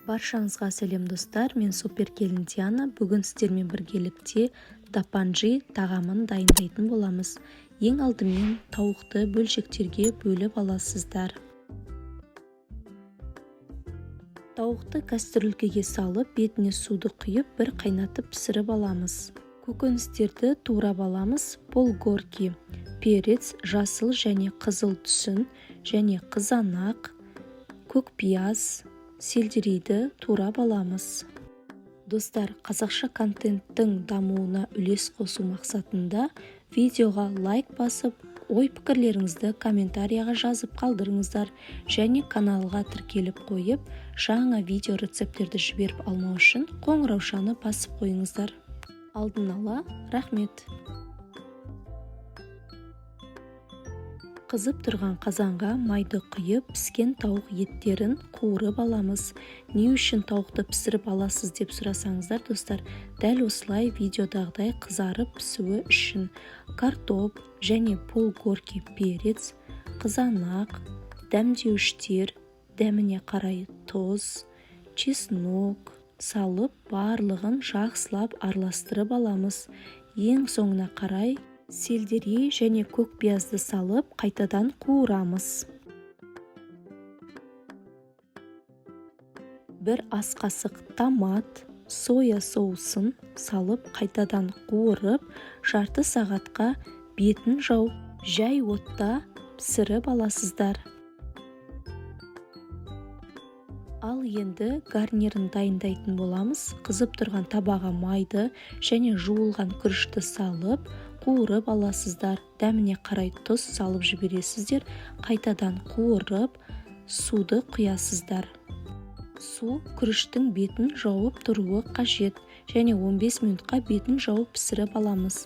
Баршаңызға сәлем достар, мен супер келін Диана. Бүгін сіздермен біргелікте дапанжи тағамын дайындайтын боламыз. Ең алдымен тауықты бөлшектерге бөліп аласыздар. Тауықты кастрюлькеге салып, бетіне суды құйып, бір қайнатып пісіріп аламыз. Көкөністерді турап аламыз. Болгорки, перец, жасыл және қызыл түсін, және қызанақ, көкпияз, сельдерейді турап аламыз. Достар, қазақша контенттің дамуына үлес қосу мақсатында видеоға лайк басып, ой-пікірлеріңізді комментарияға жазып қалдырыңыздар, және каналға тіркеліп қойып, жаңа видео рецепттерді жіберіп алмау үшін қоңыраушаны басып қойыңыздар. Алдын ала рахмет. Қызып тұрған қазанға майды құйып, піскен тауық еттерін қуырып аламыз. Не үшін тауықты пісіріп аласыз деп сұрасаңыздар, достар, дәл осылай видеодағыдай қызарып пісуі үшін картоп және болгорки, перец, қызанақ, дәмдеуіштер, дәміне қарай тұз, чеснок салып, барлығын жақсылап араластырып аламыз. Ең соңына қарай сельдерей және көкпиязды салып, қайтадан қуырамыз. Бір ас қасық томат, соя соусын салып, қайтадан қуырып, жарты сағатқа бетін жауып, жай отта пісіріп аласыздар. Ал енді гарнирін дайындайтын боламыз. Қызып тұрған табаға майды және жуылған күрішті салып, қуырып аласыздар. Дәміне қарай тұз салып жібересіздер. Қайтадан қуырып, суды құясыздар. Су күріштің бетін жауып тұруы қажет, және 15 минутқа бетін жауып пісіріп аламыз.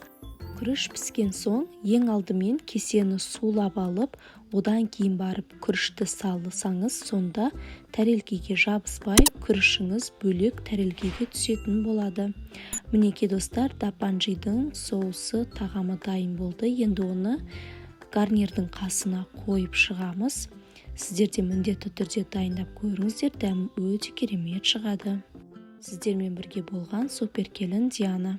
Күріш піскен соң, ең алдымен кесені сулап алып, одан кейін барып күрішті салсаңыз, сонда тәрелкеге жабыспай, күрішіңіз бөлек тәрелкеге түсетін болады. Мінекей достар, дапанжидың соусы тағамы дайын болды. Енді оны гарнирдің қасына қойып шығамыз. Сіздер де міндетті түрде дайындап көріңіздер, дәмі өте керемет шығады. Сіздермен бірге болған супер келін Диана.